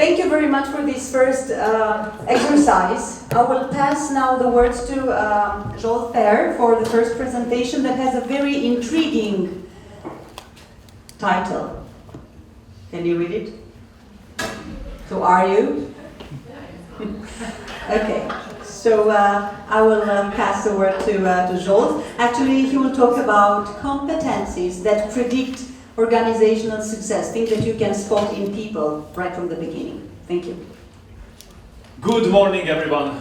thank you very much for this first exercise. I will pass now the words to Zsolt Feher for the first presentation that has a very intriguing title. Can you read it? So are you? Okay. So I will pass the word to Zsolt. Actually, he will talk about competencies that predict organizational success, things that you can spot in people right from the beginning. Thank you. Good morning, everyone.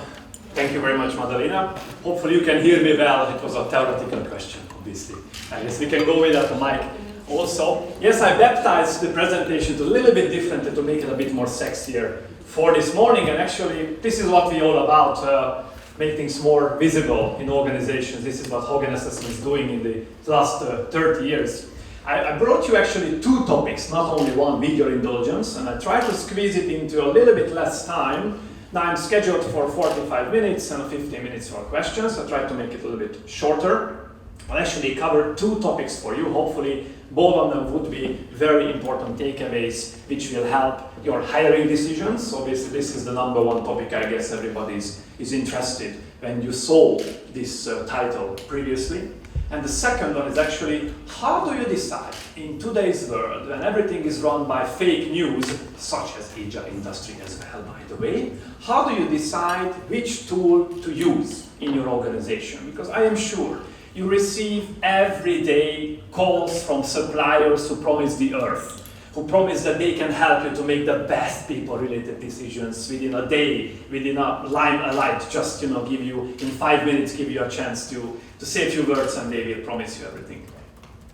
Thank you very much, Madalena. Hopefully you can hear me well. It was a theoretical question, obviously. I guess we can go without the mic also. Yes, I baptized the presentation to a little bit different to make it a bit more sexier for this morning. And actually, this is what we're all about. Make things more visible in organizations. This is what Hogan Assessment is doing in the last 30 years. I brought you actually two topics, not only one, with your indulgence, and I tried to squeeze it into a little bit less time. Now I'm scheduled for 45 minutes and 15 minutes for questions. I tried to make it a little bit shorter. I'll actually cover two topics for you. Hopefully both of them would be very important takeaways which will help your hiring decisions. Obviously this is the number one topic I guess everybody is interested when you saw this title previously. And the second one is actually, how do you decide in today's world when everything is run by fake news, such as HR industry as well, by the way, how do you decide which tool to use in your organization? Because I am sure you receive every day calls from suppliers who promise the earth, who promise that they can help you to make the best people-related decisions within a day, within a light, just give you, in 5 minutes, give you a chance to say a few words and they will promise you everything.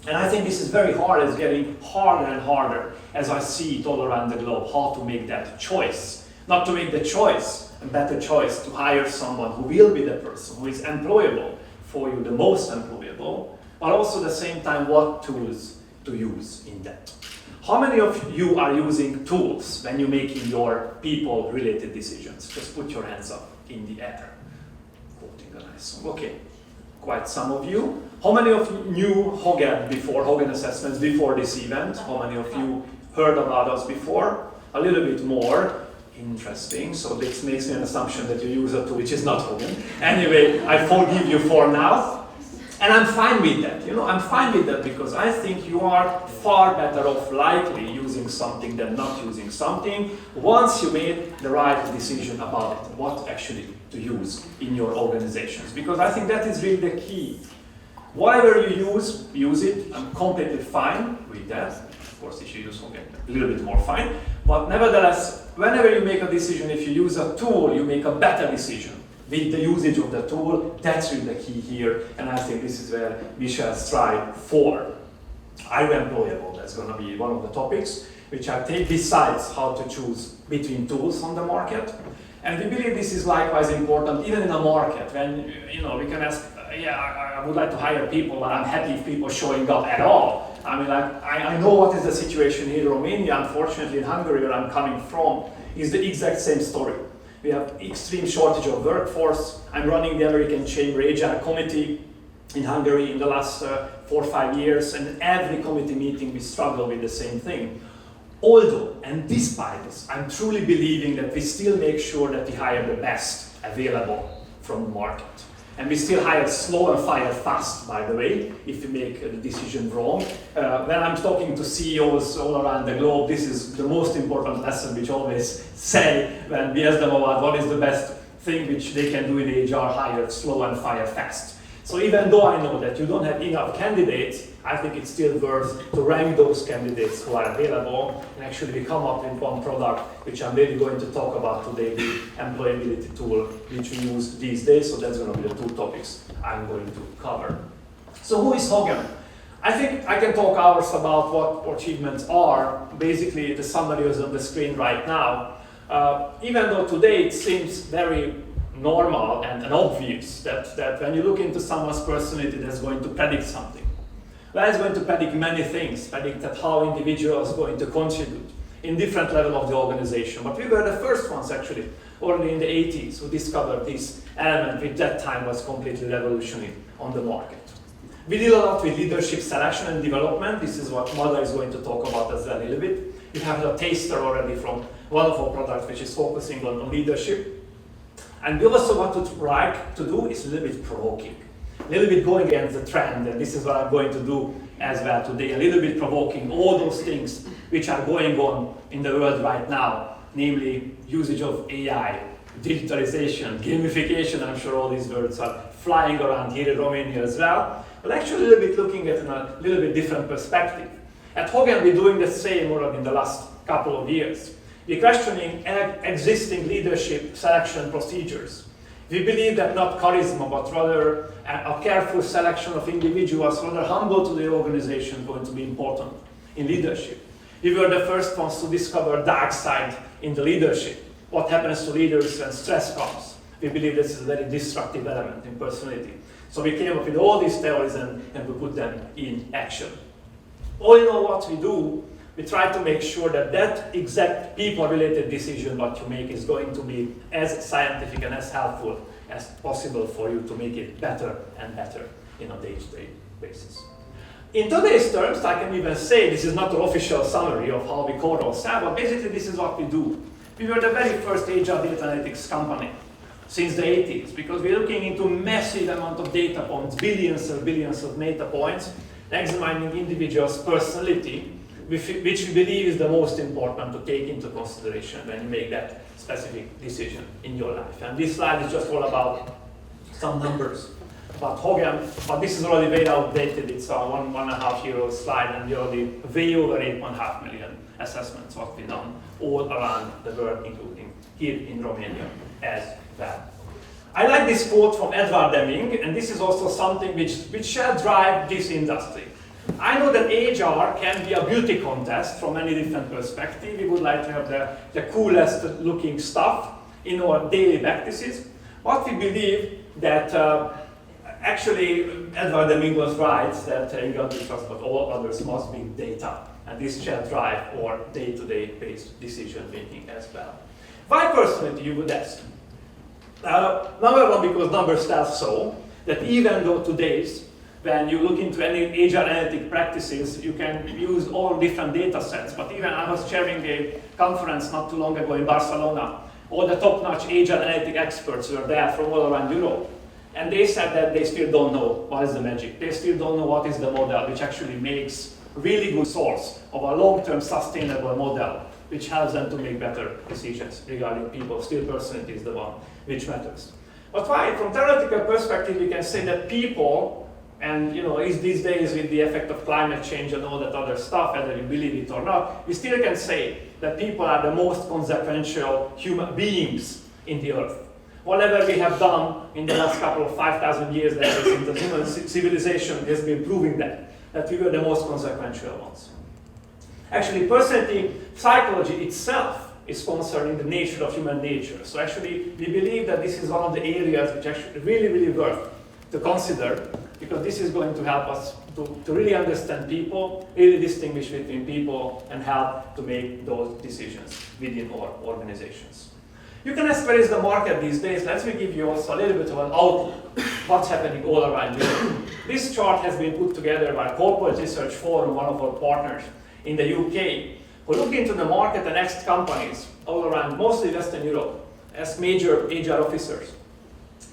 And I think this is very hard. It's getting harder and harder as I see it all around the globe, how to make that choice. Not to make the choice, a better choice, to hire someone who will be the person who is employable for you, the most employable, but also at the same time what tools to use in that. How many of you are using tools when you're making your people-related decisions? Just put your hands up in the air. Quoting a nice song. Okay, quite some of you. How many of you knew Hogan Assessments before this event? How many of you heard about us before? A little bit more. Interesting. So this makes me an assumption that you use a tool which is not Hogan. Anyway, I forgive you for now. And I'm fine with that, I'm fine with that because I think you are far better off likely using something than not using something once you made the right decision about it, what actually to use in your organizations. Because I think that is really the key. Whatever you use it. I'm completely fine with that. Of course, if you use Hogan, a little bit more fine. But nevertheless, whenever you make a decision, if you use a tool, you make a better decision. With the usage of the tool, that's really the key here, and I think this is where we shall strive for. Are you employable? That's going to be one of the topics which I take besides how to choose between tools on the market. And we believe this is likewise important even in a market when we can ask, I would like to hire people, but I'm happy if people showing up at all. I mean, I know what is the situation here in Romania. Unfortunately, in Hungary, where I'm coming from, is the exact same story. We have extreme shortage of workforce. I'm running the American Chamber HR committee in Hungary in the last 4 or 5 years, and every committee meeting we struggle with the same thing. Although, and despite this, I'm truly believing that we still make sure that we hire the best available from the market. And we still hire slow and fire fast, by the way, if we make the decision wrong. When I'm talking to CEOs all around the globe, this is the most important lesson which always say when we ask them about what is the best thing which they can do in HR, hire slow and fire fast. So even though I know that you don't have enough candidates, I think it's still worth to rank those candidates who are available and actually we come up with one product which I'm really going to talk about today, the employability tool which we use these days. So that's going to be the two topics I'm going to cover. So who is Hogan? I think I can talk hours about what achievements are. Basically, the summary is on the screen right now. Even though today it seems very normal and obvious that when you look into someone's personality, that's going to predict something. That is going to predict many things, predict that how individuals are going to contribute in different level of the organization. But we were the first ones actually, already in the 80s, who discovered this element which that time was completely revolutionary on the market. We did a lot with leadership selection and development. This is what Mada is going to talk about as well a little bit. You have a taster already from one of our products which is focusing on leadership. And we also want to try to do is a little bit provoking, a little bit going against the trend, and this is what I'm going to do as well today, a little bit provoking all those things which are going on in the world right now, namely usage of AI, digitalization, gamification. I'm sure all these words are flying around here in Romania as well, but actually a little bit looking at a little bit different perspective. At Hogan, we're doing the same already in the last couple of years. We're questioning existing leadership selection procedures. We believe that not charisma, but rather a careful selection of individuals, rather humble to the organization, is going to be important in leadership. We were the first ones to discover dark side in the leadership. What happens to leaders when stress comes? We believe this is a very destructive element in personality. So we came up with all these theories and we put them in action. All in all, what we do, we try to make sure that that exact people-related decision what you make is going to be as scientific and as helpful as possible for you to make it better and better in a day-to-day basis. In today's terms, I can even say this is not an official summary of how we code ourselves, but basically this is what we do. We were the very first agile data analytics company since the 80s, because we're looking into massive amount of data points, billions and billions of data points, examining individuals' personality, which we believe is the most important to take into consideration when you make that specific decision in your life. And this slide is just all about some numbers about Hogan, but this is already way outdated. It's a 1.5-year-old slide, and we're already way over 8.5 million assessments what we've done all around the world, including here in Romania as well. I like this quote from Edward Deming, and this is also something which shall drive this industry. I know that HR can be a beauty contest from many different perspectives. We would like to have the coolest looking stuff in our daily practices. What we believe that actually Edward Deming was right, that you got to trust, but all others must be data. And this shall drive our day-to-day based decision making as well. Why personality, you would ask? Number one, because numbers tell so, that even though today's, when you look into any agile analytic practices, you can use all different data sets. But even I was chairing a conference not too long ago in Barcelona. All the top-notch agile analytic experts were there from all around Europe. And they said that they still don't know what is the magic. They still don't know what is the model which actually makes really good source of a long-term sustainable model which helps them to make better decisions regarding people. Still personality is the one which matters. But why? From theoretical perspective, we can say that people, and is these days with the effect of climate change and all that other stuff, whether you believe it or not, we still can say that people are the most consequential human beings in the earth. Whatever we have done in the last couple of 5,000 years that since the human civilization has been proving that we were the most consequential ones. Actually, personality psychology itself is concerning the nature of human nature. So actually, we believe that this is one of the areas which actually really worth to consider, because this is going to help us to really understand people, really distinguish between people, and help to make those decisions within our organizations. You can ask where is the market these days. Let me give you also a little bit of an outlook what's happening all around Europe. This chart has been put together by Corporate Research Forum, one of our partners in the UK, who look into the market and asked companies all around, mostly Western Europe, as major HR officers,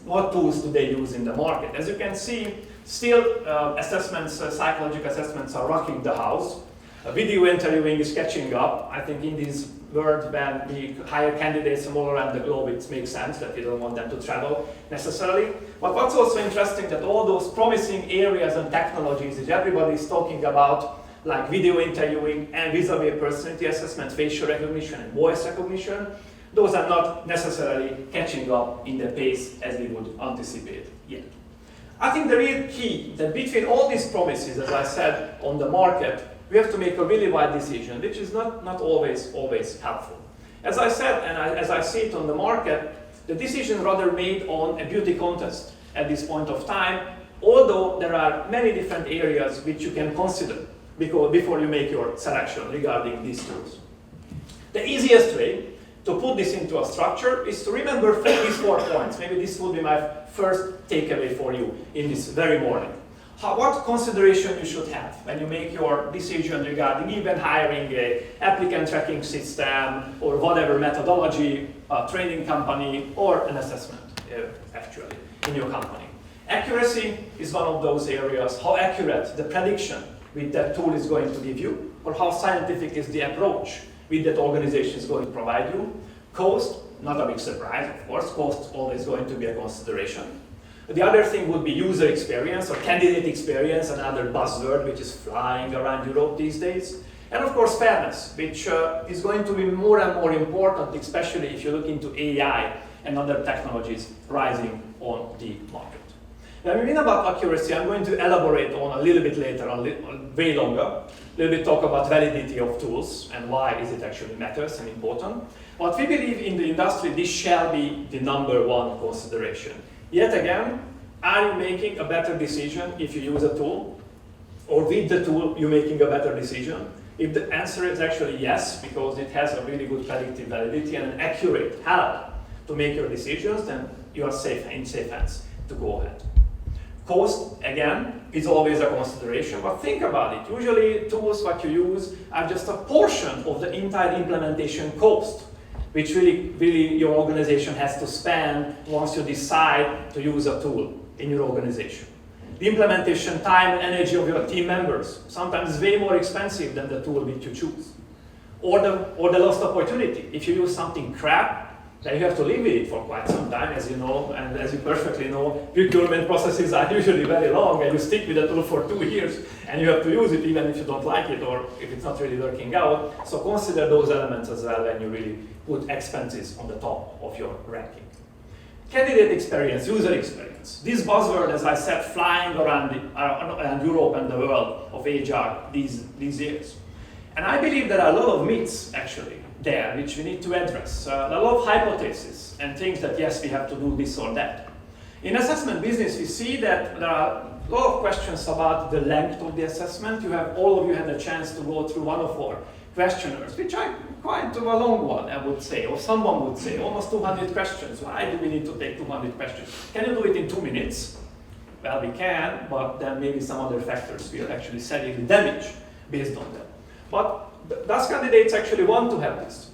what tools do they use in the market? As you can see, still assessments, psychological assessments are rocking the house. Video interviewing is catching up. I think in this world when we hire candidates from all around the globe, it makes sense that we don't want them to travel necessarily. But what's also interesting that all those promising areas and technologies that everybody is talking about, like video interviewing and vis-a-vis personality assessment, facial recognition and voice recognition, those are not necessarily catching up in the pace as we would anticipate yet. I think the real key that between all these promises, as I said, on the market, we have to make a really wide decision, which is not always helpful. As I said, and as I see it on the market, the decision rather made on a beauty contest at this point of time, although there are many different areas which you can consider before you make your selection regarding these tools. The easiest way to put this into a structure is to remember these 4 points. Maybe this will be my first takeaway for you in this very morning. what consideration you should have when you make your decision regarding even hiring a applicant tracking system or whatever methodology, a training company, or an assessment actually in your company. Accuracy is one of those areas. How accurate the prediction with that tool is going to give you, or how scientific is the approach with that organization is going to provide you. Cost, not a big surprise, of course. Cost is always going to be a consideration. The other thing would be user experience or candidate experience, another buzzword which is flying around Europe these days. And of course fairness, which is going to be more and more important, especially if you look into AI and other technologies rising on the market. When we mean about accuracy, I'm going to elaborate on a little bit later, way longer, a little bit talk about validity of tools and why is it actually matters and important. But we believe in the industry this shall be the number one consideration. Yet again, are you making a better decision if you use a tool? Or with the tool, you're making a better decision? If the answer is actually yes, because it has a really good predictive validity and an accurate help to make your decisions, then you are safe, in safe hands to go ahead. Cost, again, is always a consideration, but think about it. Usually tools what you use are just a portion of the entire implementation cost, which really your organization has to spend once you decide to use a tool in your organization. The implementation time and energy of your team members sometimes is way more expensive than the tool which you choose. Or the lost opportunity. If you use something crap, then you have to live with it for quite some time, as you know, and as you perfectly know, procurement processes are usually very long, and you stick with a tool for 2 years, and you have to use it even if you don't like it or if it's not really working out. So consider those elements as well when you really put expenses on the top of your ranking. Candidate experience, user experience. This buzzword, as I said, flying around Europe and the world of HR these years. And I believe there are a lot of myths, actually, there, which we need to address. A lot of hypotheses and things that, yes, we have to do this or that. In assessment business, we see that there are a lot of questions about the length of the assessment. All of you had a chance to go through one of our questionnaires, which are quite a long one, I would say, or someone would say, almost 200 questions. Why do we need to take 200 questions? Can you do it in 2 minutes? Well, we can, but then maybe some other factors will actually severely damage based on that. But does candidates actually want to have this?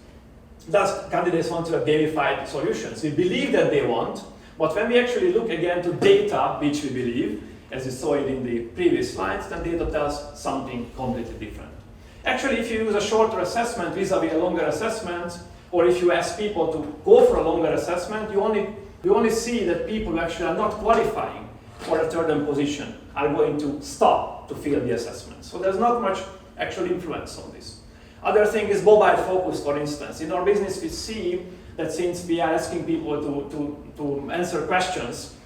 Does candidates want to have gamified solutions? We believe that they want, but when we actually look again to data, which we believe, as you saw it in the previous slides, then data tells something completely different. Actually, if you use a shorter assessment vis-a-vis a longer assessment, or if you ask people to go for a longer assessment, you only see that people who actually are not qualifying for a certain position are going to stop to fill the assessment. So there's not much actual influence on this. Other thing is mobile focus, for instance. In our business, we see that since we are asking people to answer questions,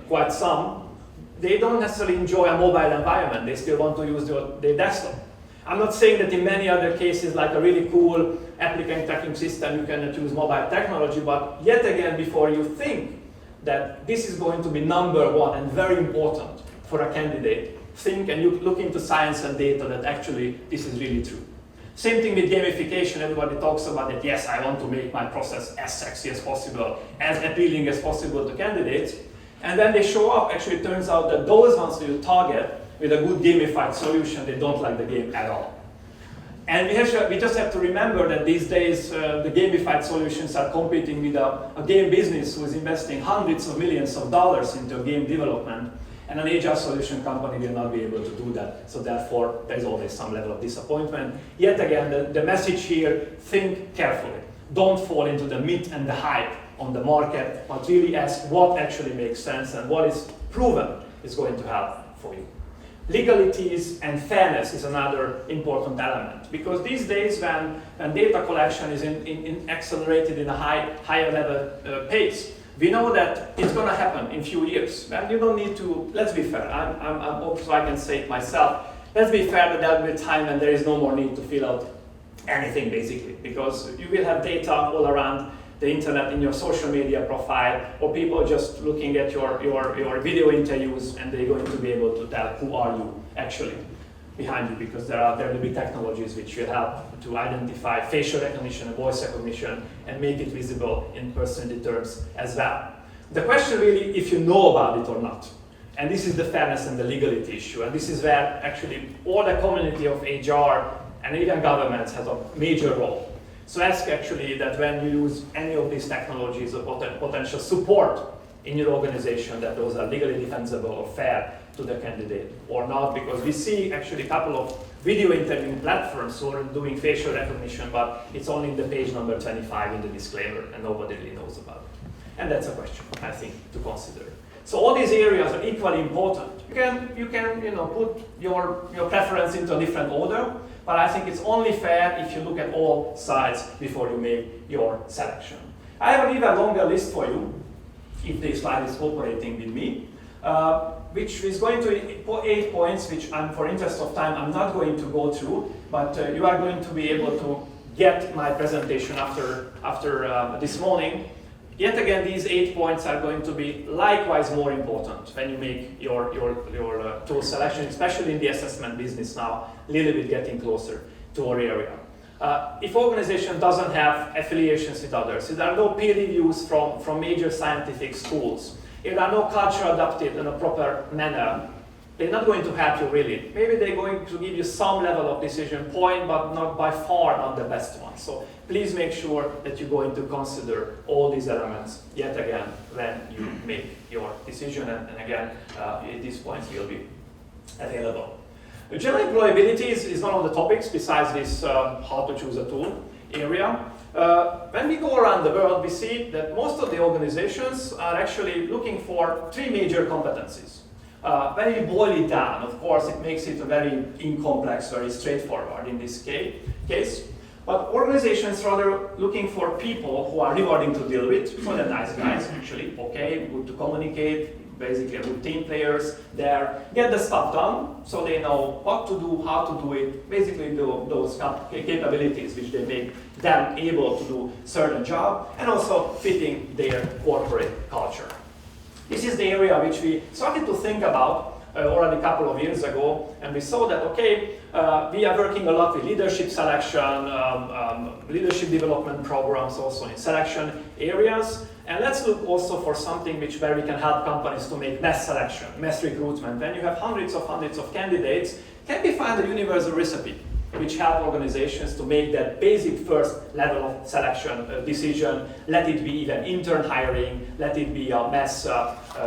quite some, they don't necessarily enjoy a mobile environment. They still want to use their desktop. I'm not saying that in many other cases, like a really cool applicant tracking system, you cannot use mobile technology, but yet again, before you think that this is going to be number one and very important for a candidate, think and you look into science and data that actually this is really true. Same thing with gamification. Everybody talks about it. Yes, I want to make my process as sexy as possible, as appealing as possible to candidates. And then they show up. Actually, it turns out that those ones that you target with a good gamified solution, they don't like the game at all. And we just have to remember that these days, the gamified solutions are competing with a game business who is investing hundreds of millions of dollars into game development. And an HR solution company will not be able to do that. So therefore, there's always some level of disappointment. Yet again, the message here, think carefully. Don't fall into the myth and the hype on the market, but really ask what actually makes sense and what is proven is going to help for you. Legalities and fairness is another important element, because these days when data collection is accelerated in a higher level pace, we know that it's going to happen in a few years. And you don't need to, let's be fair, I'm also I can say it myself, let's be fair that there will be a time when there is no more need to fill out anything basically, because you will have data all around the internet in your social media profile, or people just looking at your video interviews, and they're going to be able to tell who are you actually behind you, because there will be technologies which will help to identify facial recognition and voice recognition and make it visible in personality terms as well. The question really, if you know about it or not. And this is the fairness and the legality issue. And this is where actually all the community of HR and even governments has a major role. So ask actually that when you use any of these technologies or potential support in your organization, that those are legally defensible or fair to the candidate or not, because we see actually a couple of video interviewing platforms who are doing facial recognition, but it's only in the page number 25 in the disclaimer and nobody really knows about it. And that's a question, I think, to consider. So all these areas are equally important. You can put your preference into a different order, but I think it's only fair if you look at all sides before you make your selection. I have an even longer list for you, if the slide is cooperating with me, which is going to 8 points, which for interest of time, I'm not going to go through, but you are going to be able to get my presentation after this morning. Yet again, these 8 points are going to be likewise more important when you make your tool selection, especially in the assessment business now, a little bit getting closer to our area. If organization doesn't have affiliations with others, if there are no peer reviews from major scientific schools, if there are no culture adapted in a proper manner, they're not going to help you really. Maybe they're going to give you some level of decision point, but not by far not the best one. So please make sure that you're going to consider all these elements yet again when you make your decision. And again, these points will be available. General employability is one of the topics besides this how to choose a tool area. When we go around the world, we see that most of the organizations are actually looking for 3 major competencies. When you boil it down, of course, it makes it a very incomplex, very straightforward in this case. But organizations rather looking for people who are rewarding to deal with, so they're nice guys actually, okay, good to communicate, basically good team players there, get the stuff done, so they know what to do, how to do it, basically those capabilities which they make them able to do certain job, and also fitting their corporate culture. This is the area which we started to think about already a couple of years ago, and we saw that, okay, we are working a lot with leadership selection, leadership development programs also in selection areas, and let's look also for something where we can help companies to make mass selection, mass recruitment. When you have hundreds of candidates, can we find a universal recipe which help organizations to make that basic first level of selection decision, let it be even intern hiring, let it be a mass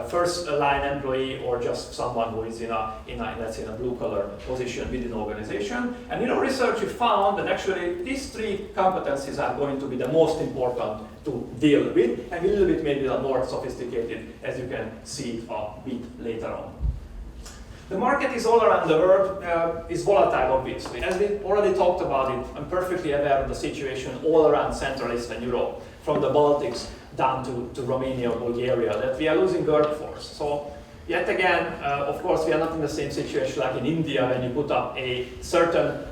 first line employee, or just someone who is in a let's say in a blue collar position within an organization. And in our research we found that actually these 3 competencies are going to be the most important to deal with, and a little bit maybe more sophisticated, as you can see a bit later on. The market is all around the world, is volatile obviously. As we already talked about it, I'm perfectly aware of the situation all around Central Eastern Europe, from the Baltics down to Romania or Bulgaria, that we are losing workforce. So yet again, of course, we are not in the same situation like in India when you put up a certain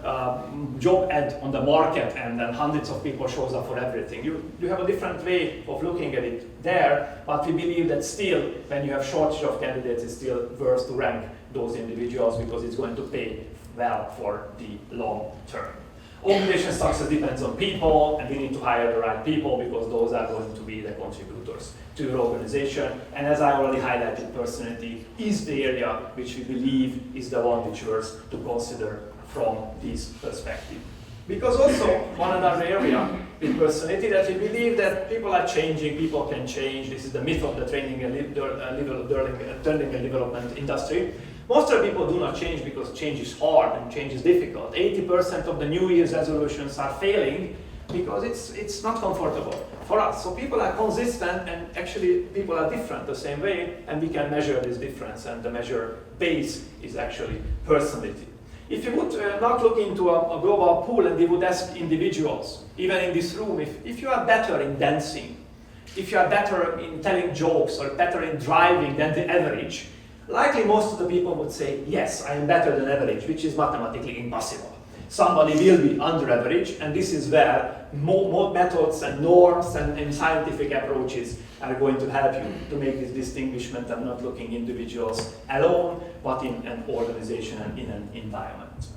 job ad on the market and then hundreds of people shows up for everything. You have a different way of looking at it there, but we believe that still, when you have shortage of candidates, it's still worth to rank those individuals because it's going to pay well for the long term. Organization success depends on people, and we need to hire the right people because those are going to be the contributors to your organization. And as I already highlighted, personality is the area which we believe is the one which worth to consider from this perspective. Because also, one another area with personality that we believe that people are changing, people can change. This is the myth of the training and learning and development industry. Most of the people do not change because change is hard and change is difficult. 80% of the New Year's resolutions are failing because it's not comfortable for us. So people are consistent, and actually people are different the same way, and we can measure this difference, and the measure base is actually personality. If you would not look into a global pool and we would ask individuals, even in this room, if you are better in dancing, if you are better in telling jokes or better in driving than the average, likely most of the people would say, yes, I am better than average, which is mathematically impossible. Somebody will be under average, and this is where more methods and norms and scientific approaches are going to help you to make this distinguishment and not looking individuals alone, but in an organization and in an environment.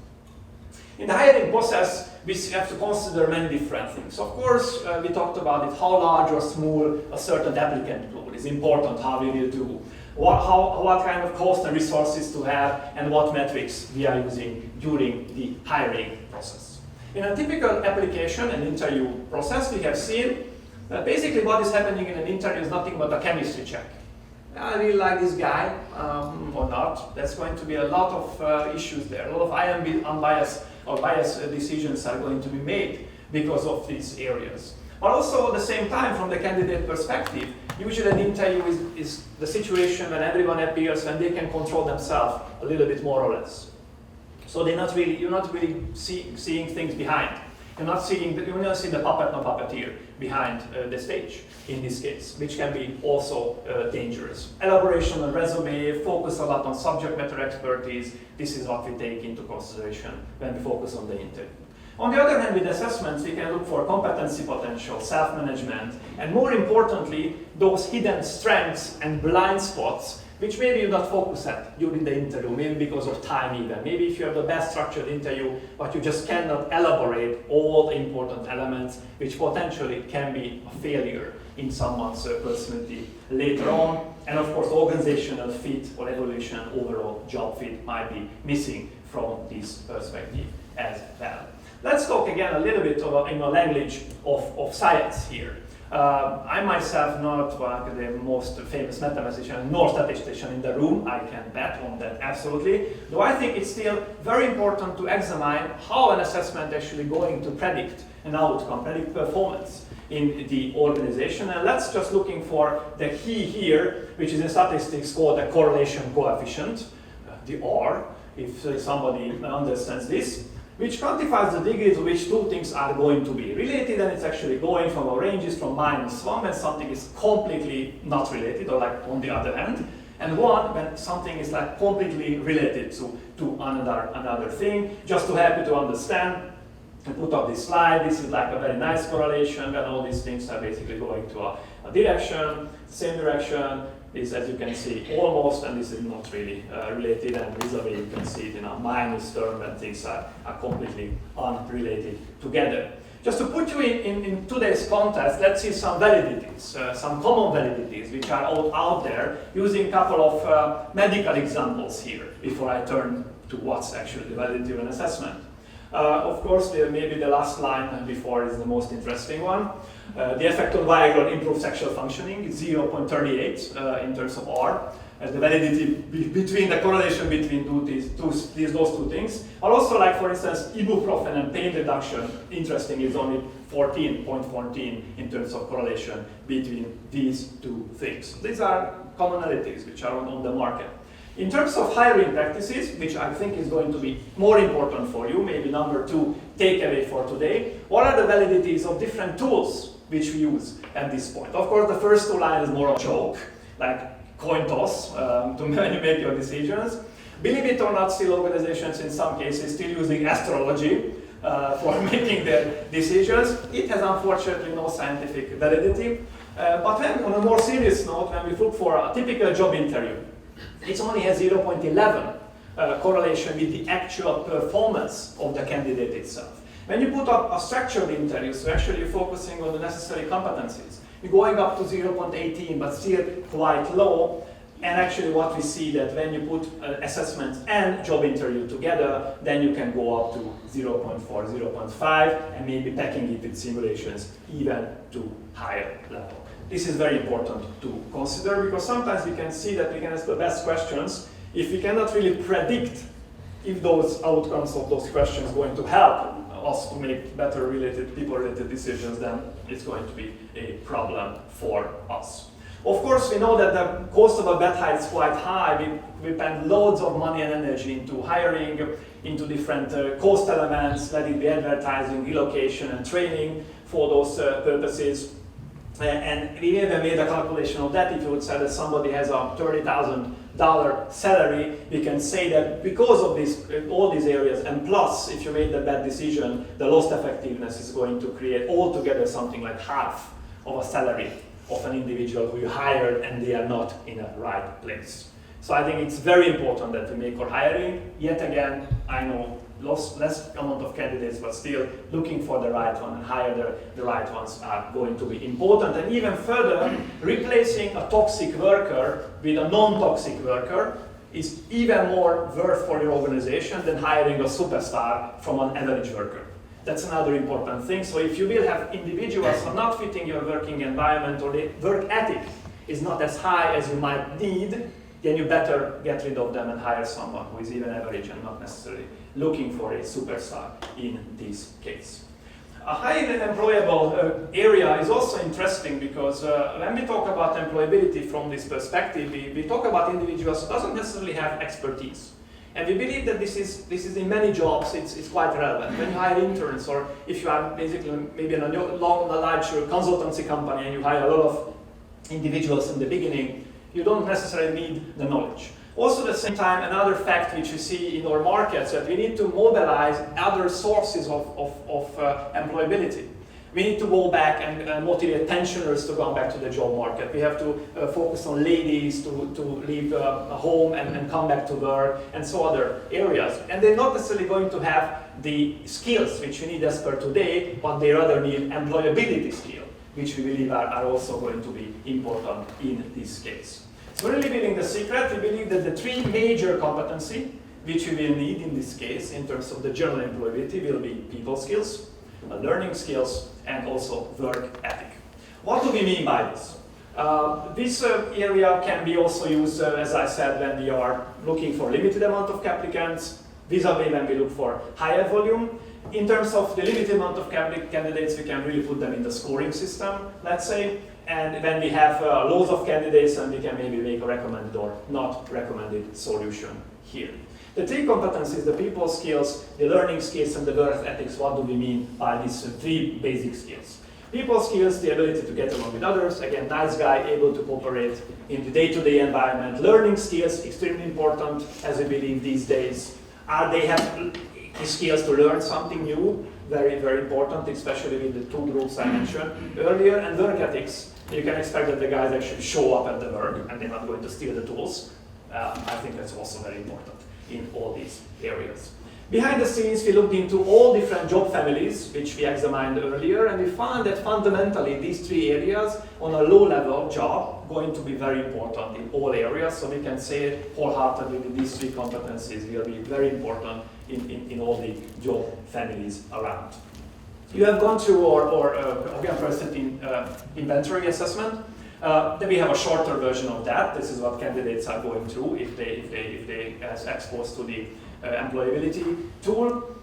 In the hiring process, we have to consider many different things. Of course, we talked about it, how large or small a certain applicant pool is important, how we will do. what kind of cost and resources to have, and what metrics we are using during the hiring process. In a typical application and interview process, we have seen that basically what is happening in an interview is nothing but a chemistry check. I really like this guy or not. There's going to be a lot of issues there. A lot of unbiased or biased decisions are going to be made because of these areas. But also at the same time, from the candidate perspective, usually an interview is the situation when everyone appears when they can control themselves a little bit more or less. So you're not really seeing things behind. You're not seeing the puppet, no puppeteer behind the stage in this case, which can be also dangerous. Elaboration on resume, focus a lot on subject matter expertise. This is what we take into consideration when we focus on the interview. On the other hand, with assessments, we can look for competency potential, self-management, and more importantly, those hidden strengths and blind spots which maybe you not focus at during the interview, maybe because of time even. Maybe if you have the best structured interview, but you just cannot elaborate all the important elements, which potentially can be a failure in someone's personality later on. And of course, organizational fit or evolution, overall job fit might be missing from this perspective as well. Let's talk again a little bit in the language of science here. I myself not the most famous mathematician nor statistician in the room. I can bet on that absolutely. Though I think it's still very important to examine how an assessment actually going to predict an outcome, predict performance in the organization. And let's just looking for the key here, which is in statistics called the correlation coefficient, the R, if somebody understands this, which quantifies the degree to which two things are going to be related, and it's actually going from a ranges from -1 when something is completely not related, or like on the other hand, and 1 when something is like completely related to another thing. Just to help you to understand, I put up this slide. This is like a very nice correlation when all these things are basically going to a direction, same direction. Is, as you can see, almost, and this is not really related, and vis-a-vis you can see it in a minus term when things are completely unrelated together. Just to put you in today's context, let's see some validities, some common validities which are all out there, using a couple of medical examples here before I turn to what's actually the validity of an assessment. Of course, maybe the last line before is the most interesting one. The effect on Viagra on improved sexual functioning is 0.38 in terms of R. The validity between the correlation between those two things. Or also, like for instance, ibuprofen and pain reduction, interesting, is only 14.14 in terms of correlation between these two things. These are commonalities which are on the market. In terms of hiring practices, which I think is going to be more important for you, maybe number 2 takeaway for today, what are the validities of different tools which we use at this point? Of course, the first 2 lines is more of a joke, like coin toss, to when you make your decisions. Believe it or not, still organizations in some cases still using astrology for making their decisions. It has unfortunately no scientific validity. But then on a more serious note, when we look for a typical job interview, it only has 0.11 correlation with the actual performance of the candidate itself. When you put up a structured interview, so actually you're focusing on the necessary competencies, you're going up to 0.18, but still quite low. And actually what we see that when you put assessment and job interview together, then you can go up to 0.4, 0.5, and maybe packing it with simulations even to higher level. This is very important to consider, because sometimes we can see that we can ask the best questions. If we cannot really predict if those outcomes of those questions are going to help us to make better people-related decisions, then it's going to be a problem for us. Of course, we know that the cost of a bad hire is quite high. We spend loads of money and energy into hiring, into different cost elements, let it be advertising, relocation, and training for those purposes. And we even made a calculation of that. If you would say that somebody has a $30,000 salary, we can say that because of this, all these areas, and plus if you made the bad decision, the lost effectiveness is going to create altogether something like half of a salary of an individual who you hired and they are not in the right place. So I think it's very important that we make our hiring. Yet again, I know less amount of candidates, but still looking for the right one and hire the right ones are going to be important. And even further, replacing a toxic worker with a non-toxic worker is even more worth for your organization than hiring a superstar from an average worker. That's another important thing. So if you will have individuals who are not fitting your working environment, or the work ethic is not as high as you might need, then you better get rid of them and hire someone who is even average and not necessarily looking for a superstar in this case. A highly employable area is also interesting because when we talk about employability from this perspective, we talk about individuals who doesn't necessarily have expertise. And we believe that this is in many jobs, it's quite relevant. When you hire interns, or if you are basically maybe in a large consultancy company and you hire a lot of individuals in the beginning, you don't necessarily need the knowledge. Also, at the same time, another fact which we see in our markets that we need to mobilize other sources of employability. We need to go back and motivate pensioners to go back to the job market. We have to focus on ladies to leave home and come back to work, and so other areas. And they're not necessarily going to have the skills which we need as per today, but they rather need employability skill, which we believe are also going to be important in this case. So we're revealing the secret. We believe that the three major competencies which we will need in this case in terms of the general employability will be people skills, learning skills, and also work ethic. What do we mean by this? This area can be also used, as I said, when we are looking for limited amount of applicants, vis-a-vis when we look for higher volume. In terms of the limited amount of candidates, we can really put them in the scoring system, let's say. And when we have loads of candidates, and we can maybe make a recommended or not recommended solution here. The three competencies, the people skills, the learning skills, and the work ethics, what do we mean by these three basic skills? People skills, the ability to get along with others, again, nice guy, able to cooperate in the day-to-day environment. Learning skills, extremely important, as we believe these days. They have the skills to learn something new, very, very important, especially with the two groups I mentioned earlier. And work ethics, you can expect that the guys actually show up at the work and they're not going to steal the tools. I think that's also very important in all these areas. Behind the scenes, we looked into all different job families, which we examined earlier, and we found that fundamentally these three areas on a low-level job going to be very important in all areas. So we can say wholeheartedly that these three competencies will be very important in all the job families around. You have gone through our organic inventory assessment. Then we have a shorter version of that. This is what candidates are going through if they are exposed to the employability tool.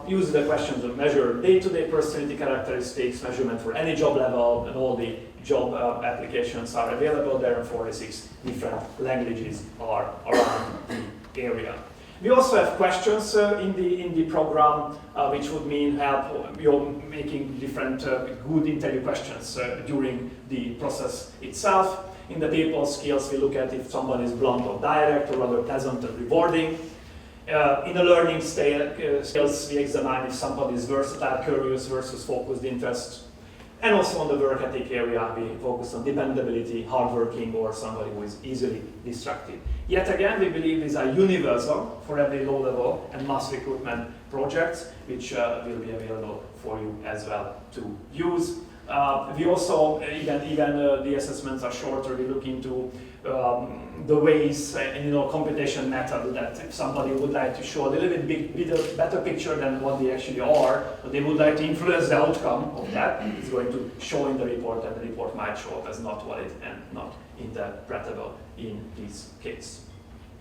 Use the questions to measure day-to-day personality characteristics, measurement for any job level, and all the job applications are available there, and 46 different languages are around the area. We also have questions in the program, which would mean help you're making different good interview questions during the process itself. In the people skills, we look at if someone is blunt or direct, or rather pleasant and rewarding. In the learning skills, we examine if somebody is versatile, curious versus focused interest. And also on the work ethic area, we focus on dependability, hardworking, or somebody who is easily distracted. Yet again, we believe these are universal for every low-level and mass recruitment projects, which will be available for you as well to use. We also, even the assessments are shorter, we look into the ways and computation method that if somebody would like to show a little bit better picture than what they actually are, but they would like to influence the outcome of that, it's going to show in the report, and the report might show up as not valid and not interpretable in this case.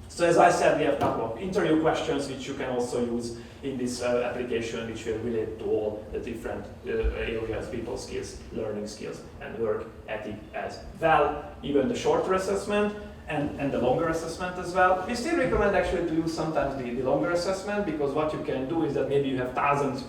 So as I said, we have a couple of interview questions which you can also use in this application, which will relate to all the different areas, people skills, learning skills, and work ethic as well. Even the shorter assessment and the longer assessment as well. We still recommend actually to use sometimes the longer assessment, because what you can do is that maybe you have thousand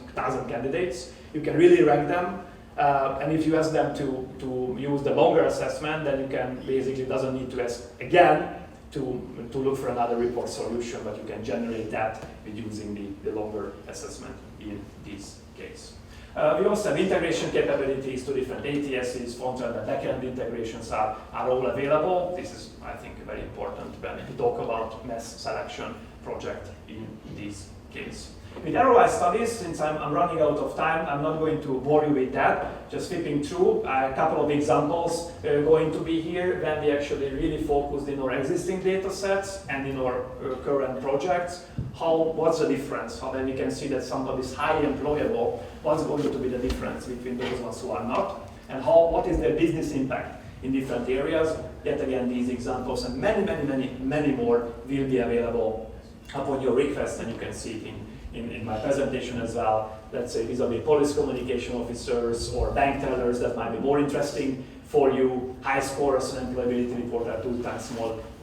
candidates, you can really rank them, and if you ask them to use the longer assessment, then you can basically doesn't need to ask again to look for another report solution, but you can generate that with using the longer assessment in this case. We also have integration capabilities to different ATSs, front-end and back-end integrations are all available. This is, I think, very important when we talk about mass selection project in this case. With ROI studies, since I'm running out of time, I'm not going to bore you with that. Just flipping through a couple of examples going to be here when we actually really focused in our existing data sets and in our current projects. What's the difference? How then we can see that somebody is highly employable, what's going to be the difference between those ones who are not? And what is their business impact in different areas? Yet again, these examples and many more will be available upon your request, and you can see it in my presentation as well. Let's say vis-a-vis police communication officers or bank tellers, that might be more interesting for you. High scores and employability report are 2 times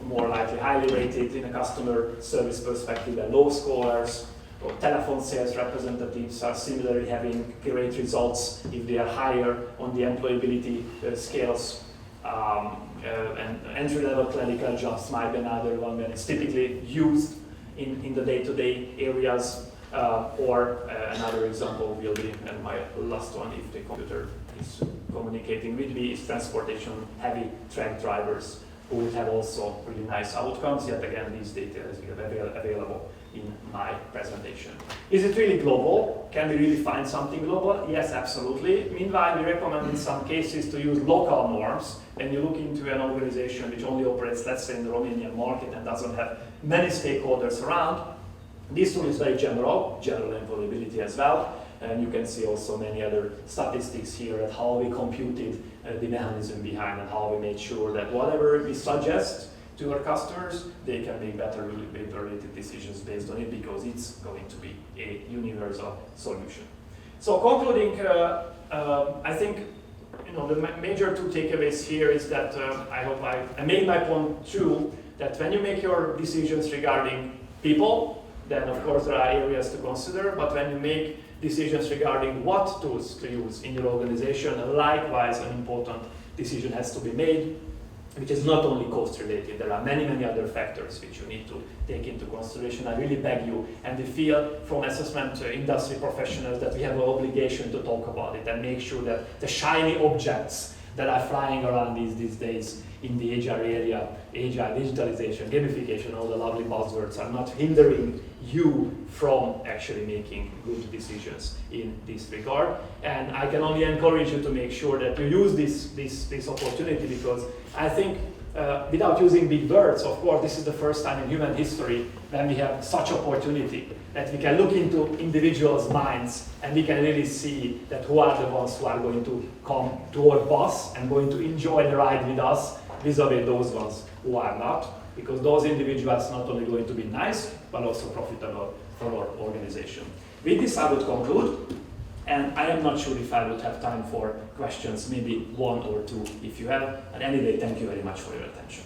more likely highly rated in a customer service perspective than low scores. Or telephone sales representatives are similarly having great results if they are higher on the employability scales. And entry-level clinical jobs might be another one that is typically used in the day-to-day areas. Or another example will be, and my last one, if the computer is communicating with me, is transportation-heavy truck drivers, who will have also really nice outcomes. Yet again, these details will be available in my presentation. Is it really global? Can we really find something global? Yes, absolutely. Meanwhile, we recommend in some cases to use local norms. When you look into an organization which only operates, let's say, in the Romanian market and doesn't have many stakeholders around, this tool is very general employability as well. And you can see also many other statistics here at how we computed the mechanism behind and how we made sure that whatever we suggest to our customers, they can make better related decisions based on it, because it's going to be a universal solution. So concluding, I think the major 2 takeaways here is that I hope I made my point too, that when you make your decisions regarding people, then of course there are areas to consider, but when you make decisions regarding what tools to use in your organization, likewise an important decision has to be made, which is not only cost related. There are many other factors which you need to take into consideration. I really beg you, and we feel from assessment industry professionals that we have an obligation to talk about it and make sure that the shiny objects that are flying around these days in the HR area, agile, digitalization, gamification, all the lovely buzzwords, are not hindering you from actually making good decisions in this regard. And I can only encourage you to make sure that you use this opportunity, because I think without using big words, of course, this is the first time in human history when we have such opportunity that we can look into individuals' minds and we can really see that who are the ones who are going to come to our bus and going to enjoy the ride with us vis-a-vis those ones who are not, because those individuals are not only going to be nice, but also profitable for our organization. With this, I would conclude, and I am not sure if I would have time for questions, maybe 1 or 2 if you have. And anyway, thank you very much for your attention.